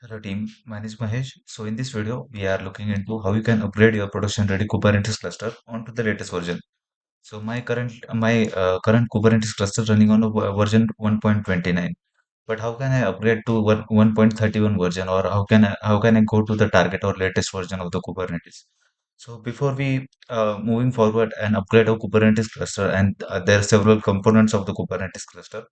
Hello team, my name is Mahesh. So in this video, we are looking into how you can upgrade your production-ready Kubernetes cluster onto the latest version. So my current Kubernetes cluster running on a version 1.29. But how can I upgrade to 1.31 version, or how can I go to the target or latest version of the Kubernetes? So before we moving forward and upgrade our Kubernetes cluster, and there are several components of the Kubernetes cluster,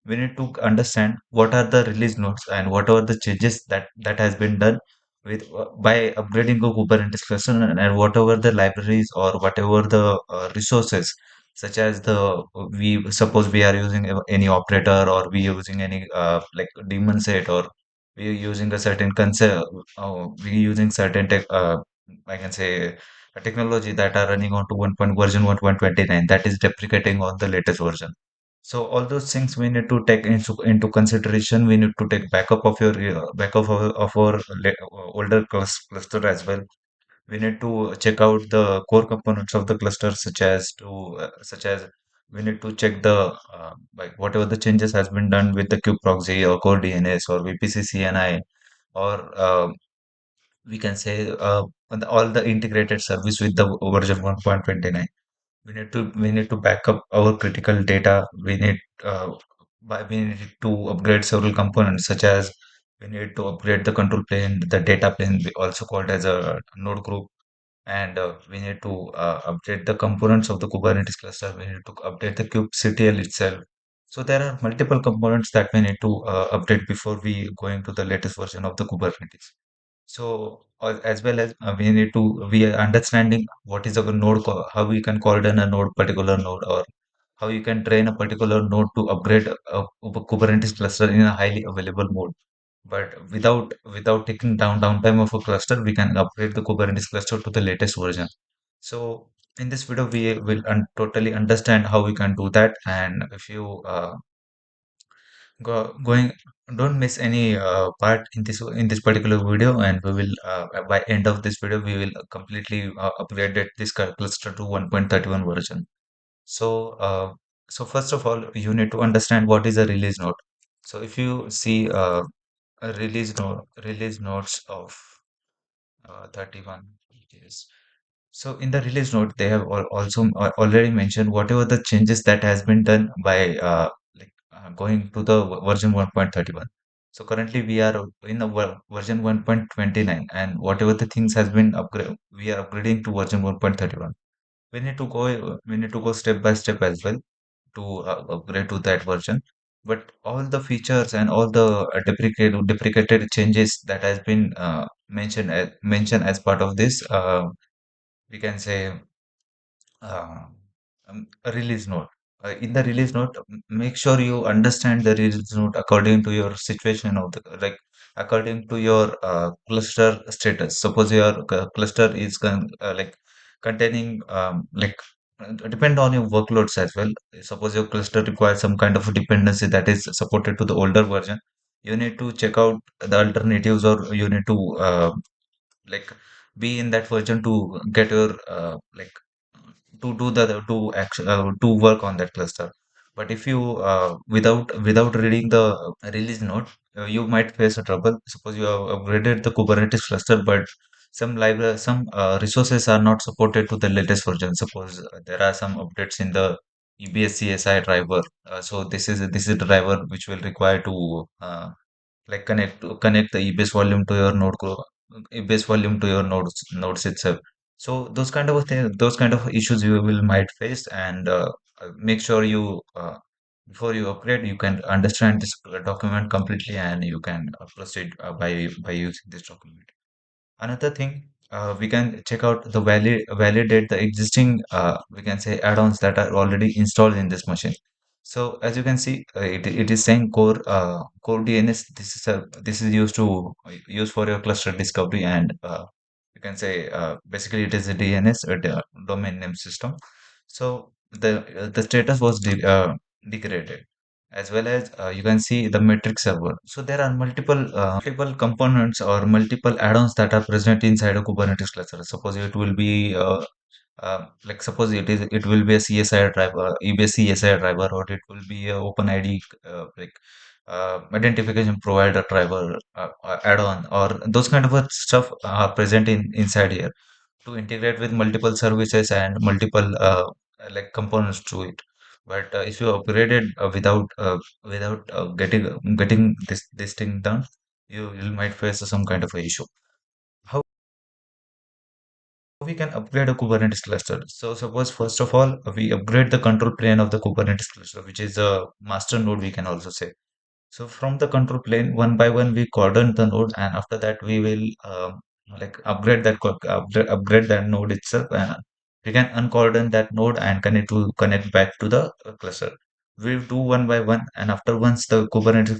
we need to understand what are the release notes and what are the changes that has been done with by upgrading the Kubernetes cluster, and whatever the libraries or whatever the resources, such as the we suppose we are using any operator, or we are using any like daemon set, or we are using a certain concept, we are using certain tech, I can say a technology that are running on to version 1.29 that is deprecating on the latest version. So all those things we need to take into consideration. We need to take backup of your of our older cluster as well. We need to check out the core components of the cluster, such as we need to check the like whatever the changes has been done with the kube proxy or core DNS or VPC CNI, or we can say all the integrated service with the version 1.29. We need to back up our critical data. We need to upgrade several components, such as we need to upgrade the control plane, the data plane, also called as a node group, and we need to update the components of the Kubernetes cluster. We need to update the kubectl itself. So there are multiple components that we need to update before we go into the latest version of the Kubernetes. So as well as we are understanding what is a node, how we can coordinate a node, particular node, or how you can train a particular node to upgrade a Kubernetes cluster in a highly available mode. But without taking downtime of a cluster, we can upgrade the Kubernetes cluster to the latest version. So in this video, we will totally understand how we can do that. And if you going, don't miss any part in this particular video, and we will by end of this video we will completely upgrade this cluster to 1.31 version. So, so first of all, you need to understand what is a release note. So, if you see a release notes of 31, yes. So, in the release note, they have also already mentioned whatever the changes that has been done by going to the version 1.31. So, currently we are in the version 1.29, and whatever the things has been upgrade, we are upgrading to version 1.31. We need to go step by step as well to upgrade to that version. But all the features and all the deprecated changes that has been mentioned as part of this, we can say uh, a release note. In the release note, make sure you understand the release note according to your situation of the, like, according to your cluster status. Suppose your cluster is containing depend on your workloads as well. Suppose your cluster requires some kind of a dependency that is supported to the older version. You need to check out the alternatives, or you need to like be in that version to get your to do the to work on that cluster. But if you without reading the release note, you might face a trouble. Suppose you have upgraded the Kubernetes cluster, but some resources are not supported to the latest version. Suppose there are some updates in the EBS CSI driver. So this is the driver which will require to like connect the EBS volume to your EBS volume to your nodes itself. So those kind of issues you will might face, and make sure you before you upgrade, you can understand this document completely, and you can proceed by using this document. Another thing, we can check out the validate the existing, we can say, add-ons that are already installed in this machine. So as you can see, it is saying core DNS. This is used to use for your cluster discovery, and you can say basically it is a DNS, domain name system. So the status was degraded, as well as you can see the metric server. So there are multiple components or multiple add-ons that are present inside a Kubernetes cluster. Suppose it will be suppose it will be a CSI driver, EBS CSI driver, or it will be a OpenID identification provider driver, add-on, or those kind of stuff are present in inside here to integrate with multiple services and multiple like components to it. But if you upgrade it without getting this thing done, you might face some kind of a issue. How we can upgrade a Kubernetes cluster? So suppose first of all we upgrade the control plane of the Kubernetes cluster, which is a master node, we can also say. So from the control plane, one by one, we cordon the node, and after that, we will like upgrade that node itself, and we can uncordon that node and connect back to the cluster. We do one by one, and after once the Kubernetes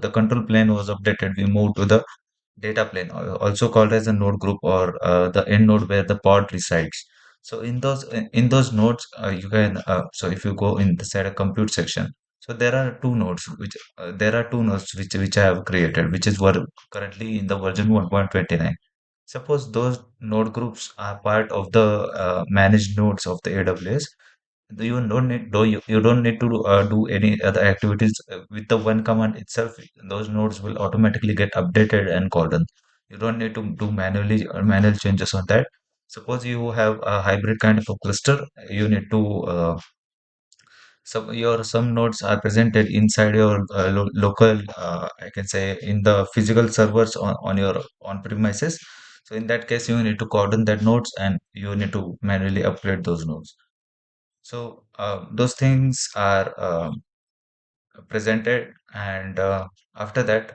the control plane was updated, we move to the data plane, also called as a node group or the end node where the pod resides. So in those nodes, you can so if you go in the side of compute section, so there are two nodes which I have created, which is currently in the version 1.29. Suppose those node groups are part of the managed nodes of the AWS. You don't need to do any other activities with the one command itself. Those nodes will automatically get updated and called on. You don't need to do manual changes on that. Suppose you have a hybrid kind of a cluster, you need to some nodes are presented inside your local, I can say, in the physical servers on your on premises. So in that case, you need to coordinate that nodes and you need to manually upgrade those nodes. So those things are presented, and after that,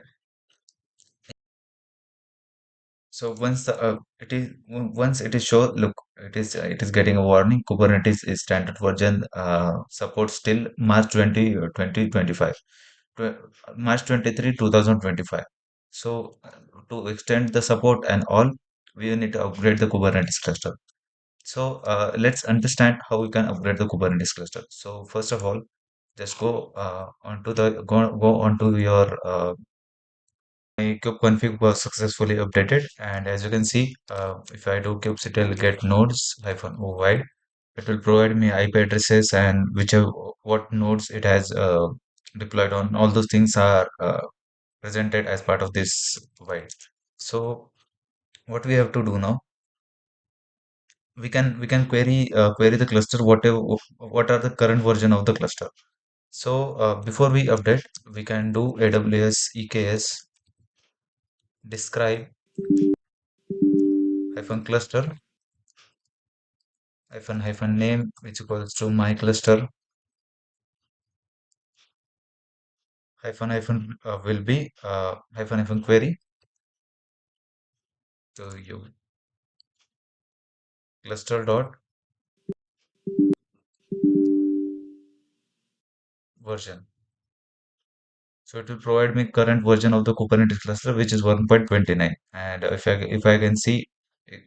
so once it is shown, look, it is getting a warning. Kubernetes is standard version supports till March 20, 2025, March 23, 2025. So to extend the support and all, we need to upgrade the Kubernetes cluster. So let's understand how we can upgrade the Kubernetes cluster. So first of all, just go onto your my kubeconfig was successfully updated, and as you can see, if I do kubectl get nodes -o it will provide me IP addresses and whichever what nodes it has deployed on. All those things are presented as part of this white. So what we have to do now, we can query the cluster, whatever what are the current version of the cluster. So before we update, we can do AWS EKS describe hyphen cluster hyphen name, which equals to my cluster will be hyphen query to you cluster dot version. So it will provide me current version of the Kubernetes cluster, which is 1.29. And if I can see,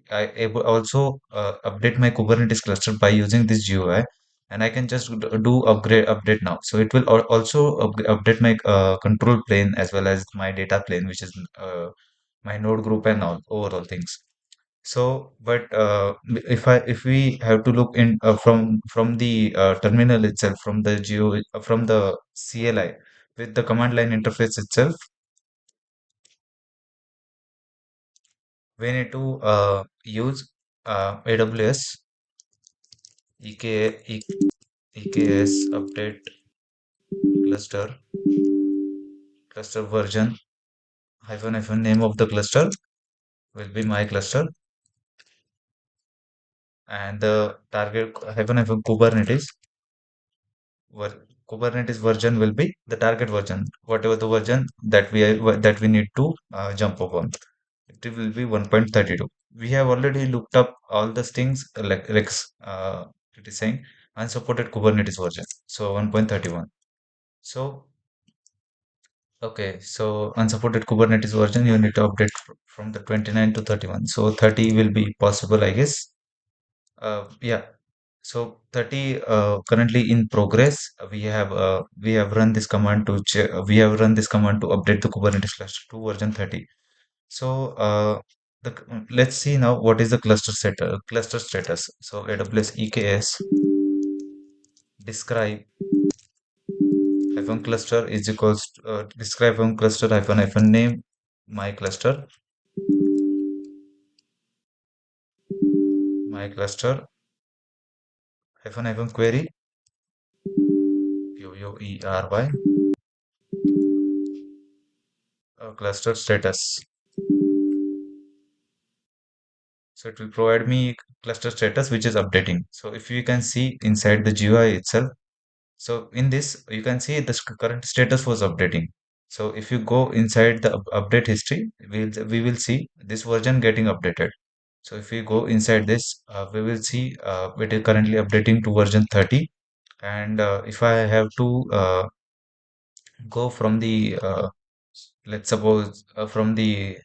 I able also update my Kubernetes cluster by using this GUI, and I can just do update now. So it will also update my control plane as well as my data plane, which is my node group and all overall things. So, but if we have to look in from the terminal itself, from the from the CLI with the command line interface itself, we need to use AWS EKS update cluster version hyphen name of the cluster will be my cluster, and the target hyphen Kubernetes Kubernetes version will be the target version, whatever the version that we need to jump upon. It will be 1.32. We have already looked up all these things it is saying unsupported Kubernetes version. So 1.31. So okay, so unsupported Kubernetes version you need to update from the 29 to 31. So 30 will be possible, I guess. Yeah. So 30 currently in progress. We have run this command to we have run this command to update the Kubernetes cluster to version 30. So let's see now what is the cluster status. So AWS EKS describe hyphen cluster is equals to, describe hyphen cluster hyphen name my cluster hyphen query query cluster status. So it will provide me cluster status which is updating. So if you can see inside the GUI itself, so in this you can see the current status was updating. So if you go inside the update history, we will see this version getting updated. So if we go inside this, we will see it is currently updating to version 30. And if I have to go from the let's suppose from the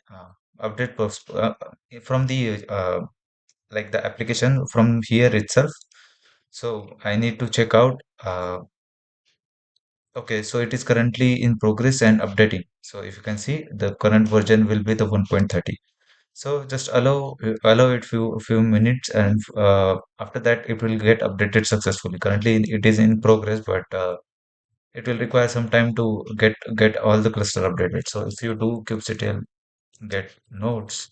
update from the like the application from here itself. So I need to check out. Okay, so it is currently in progress and updating. So if you can see, the current version will be the 1.30. So just allow it few minutes, and after that it will get updated successfully. Currently it is in progress, but it will require some time to get all the cluster updated. So if you do kubectl get nodes,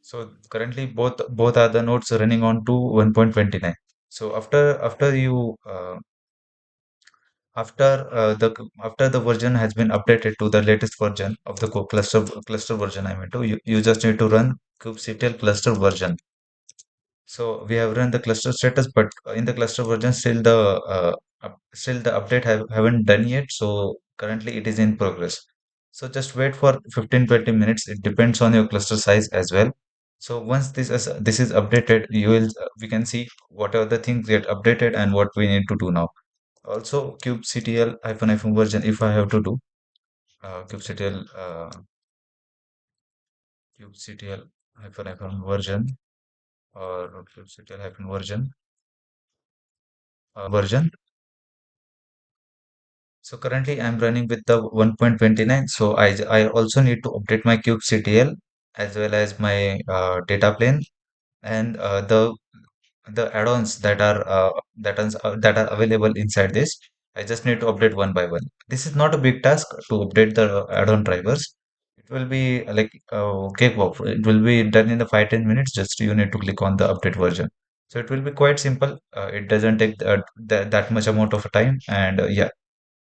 so currently both are the nodes running on to 1.29. So after you after the version has been updated to the latest version of the cluster version, I mean to you just need to run kubectl cluster version. So we have run the cluster status, but in the cluster version, still the update haven't done yet. So currently it is in progress. So just wait for 15-20 minutes. It depends on your cluster size as well. So once this is updated, we can see what are the things get updated and what we need to do now. Also, kubectl hyphen version. If I have to do kubectl hyphen version or kubectl hyphen version. So currently I'm running with the 1.29. So I also need to update my kubectl as well as my data plane and the add-ons that are available inside this. I just need to update one by one. This is not a big task to update the add-on drivers. It will be like cakewalk. It will be done in the 5-10 minutes. Just you need to click on the update version. So it will be quite simple. It doesn't take that much amount of time, and yeah,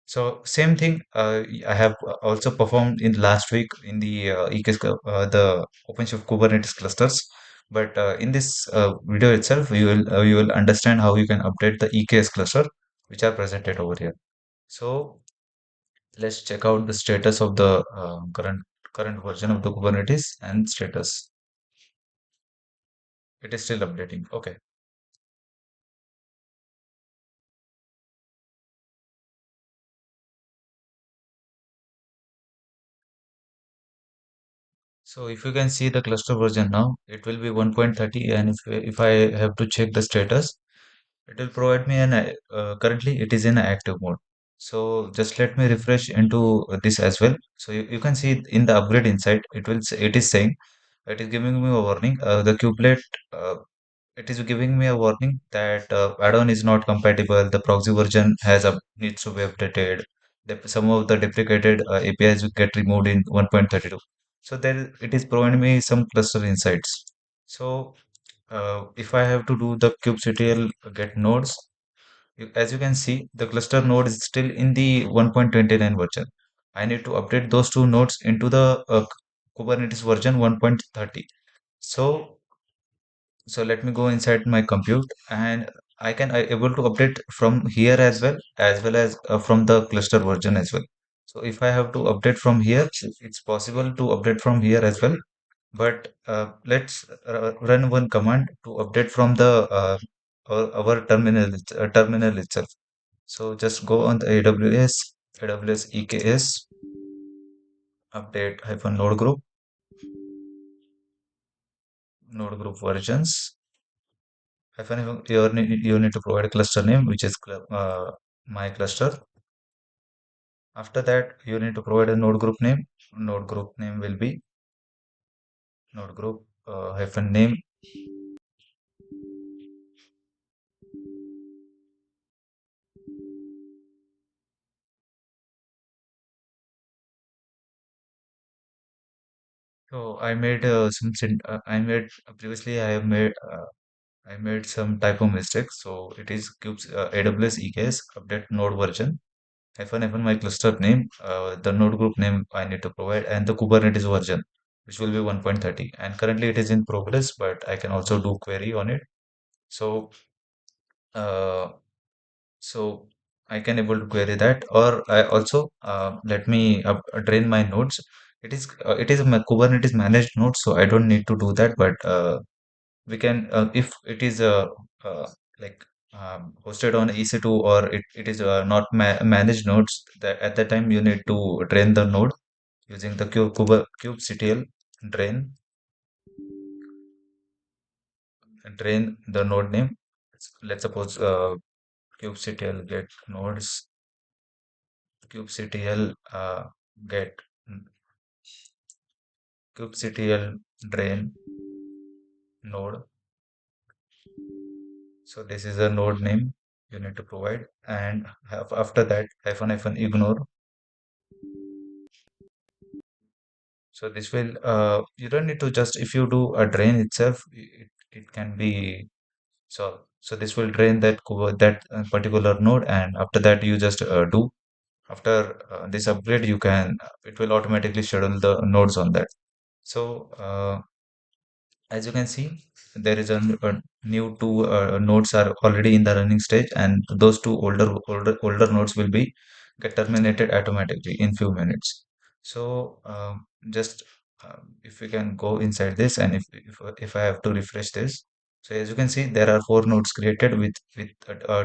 so same thing I have also performed in last week in the EKS, the OpenShift Kubernetes clusters. But in this video itself, you will understand how you can update the EKS cluster, which are presented over here. So let's check out the status of the current version of the Kubernetes and status. It is still updating. Okay. So if you can see the cluster version now, it will be 1.30, and if I have to check the status, it will provide me currently it is in active mode. So just let me refresh into this as well. So you can see in the upgrade inside, it is saying, it is giving me a warning. The kubelet, it is giving me a warning that add-on is not compatible. The proxy version needs to be updated. Some of the deprecated APIs will get removed in 1.32. So there it is providing me some cluster insights. So if I have to do the kubectl get nodes, as you can see, the cluster node is still in the 1.29 version. I need to update those two nodes into the Kubernetes version 1.30. So, so let me go inside my compute, and I able to update from here as well as from the cluster version as well. So if I have to update from here, it's possible to update from here as well. But let's run one command to update from the our terminal itself. So just go on the AWS EKS update hyphen node group versions hyphen you need to provide a cluster name which is my cluster. After that, you need to provide a node group name. Node group name will be node group hyphen name. So I made I made previously I made some typo mistakes. So it is cubes AWS EKS update node version hyphen my cluster name, the node group name I need to provide, and the Kubernetes version, which will be 1.30. And currently it is in progress, but I can also do query on it. So uh, so I can able to query that, or I also let me drain my nodes. It is a Kubernetes managed node, so I don't need to do that. But we can if it is uh, like hosted on EC2, or it is not managed nodes, that at that time you need to drain the node using the kubectl drain the node name. Let's suppose kubectl get nodes kubectl get kubectl drain node. So this is a node name you need to provide, and after that hyphen ignore. So this will you don't need to just, if you do a drain itself, it can be solved. So this will drain that particular node, and after that you just do after this upgrade you can it will automatically schedule the nodes on that. So as you can see, there is a new two nodes are already in the running stage, and those two older nodes will be get terminated automatically in few minutes. So just if we can go inside this, and if I have to refresh this, so as you can see, there are four nodes created with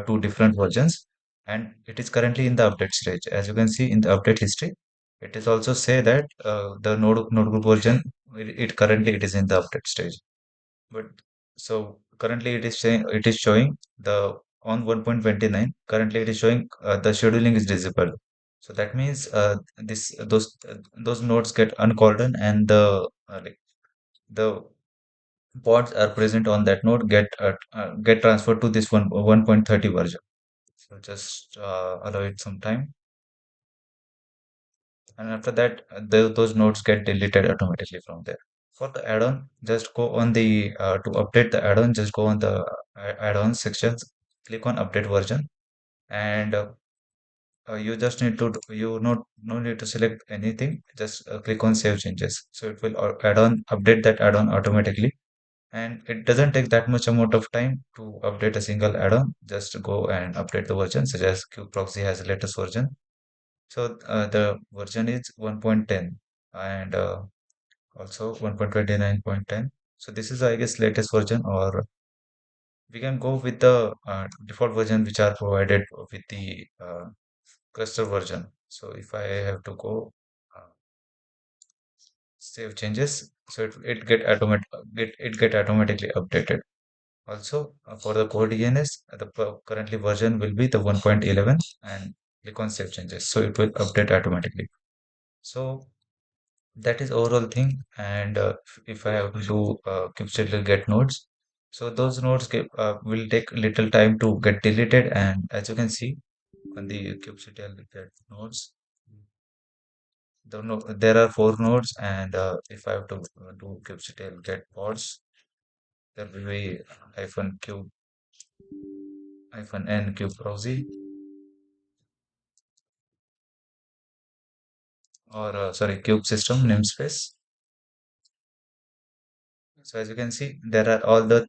two different versions, and it is currently in the update stage. As you can see in the update history, it is also say that the node group version, it currently it is in the update stage. But so currently it is showing the on 1.29. Currently it is showing the scheduling is disabled. So that means this those nodes get uncalled on, and the pods are present on that node get transferred to this 1.30 version. So just allow it some time, and after that those nodes get deleted automatically from there. For the add-on, just go on the to update the add-on, just go on the add-on sections, click on update version, and you just need to you no need to select anything, just click on save changes. So it will add-on update that add-on automatically, and it doesn't take that much amount of time to update a single add-on. Just go and update the version, such as Proxy has the latest version. So the version is 1.10, and also 1.29.10. So this is, I guess, latest version, or we can go with the default version which are provided with the cluster version. So if I have to go uh, save changes, so it get automatically updated. Also for the core DNS, the currently version will be the 1.11, and click on save changes. So it will update automatically. So that is overall thing. And if I have to do kubectl get nodes, so those nodes will take little time to get deleted. And as you can see on the kubectl get nodes, there are four nodes, and if I have to do kubectl get pods, there will be hyphen cube hyphen n cube proxy, or sorry, cube system namespace. So as you can see, there are all the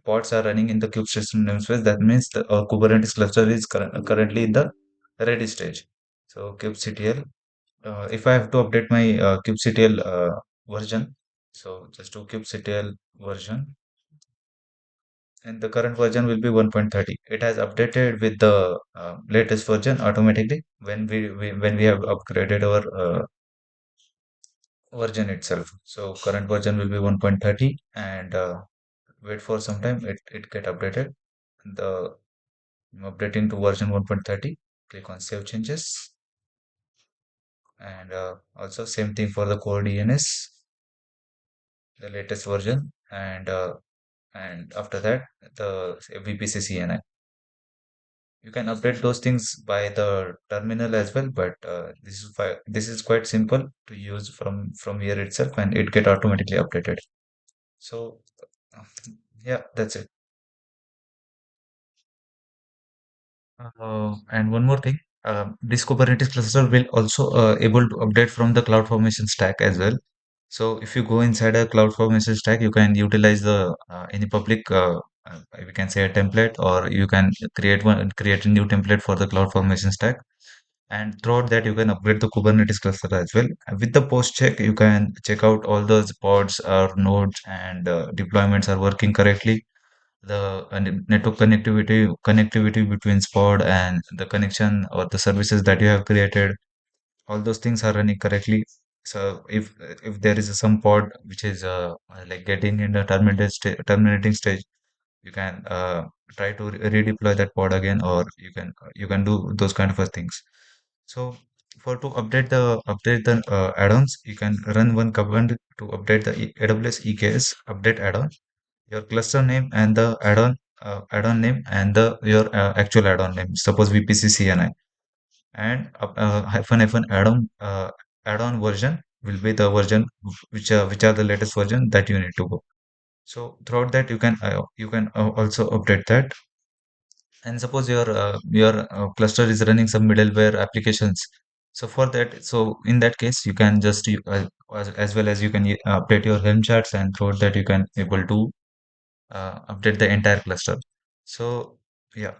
pods are running in the kube system namespace. That means the Kubernetes cluster is currently in the ready stage. So kubectl, if I have to update my kubectl version, so just do kubectl version, and the current version will be 1.30. It has updated with the latest version automatically when we have upgraded our version itself. So current version will be 1.30, and wait for some time, it get updated. The I'm updating to version 1.30. Click on save changes, and also same thing for the core DNS, the latest version, and after that the VPC CNI. You can update those things by the terminal as well, but this is quite simple to use from here itself, and it get automatically updated. So uh, yeah, that's it. And one more thing, this Kubernetes cluster will also able to update from the CloudFormation stack as well. So if you go inside a CloudFormation stack, you can utilize the any public, we can say a template, or you can create a new template for the CloudFormation stack. And throughout that, you can upgrade the Kubernetes cluster as well. And with the post check, you can check out all those pods or nodes and deployments are working correctly. The network connectivity between pod and the connection or the services that you have created, all those things are running correctly. So if there is some pod which is like getting in the terminating stage, you can try to redeploy that pod again, or you can do those kind of things. So for to update the add-ons, you can run one command to update the AWS EKS update add-on, your cluster name and the add-on name and the your actual add-on name. Suppose VPC CNI and hyphen add-on add-on version will be the version which are the latest version that you need to go. So throughout that you can also update that. And suppose your cluster is running some middleware applications. So for that, so in that case, you can just as well as you can update your Helm charts, and throughout that you can able to update the entire cluster. So yeah,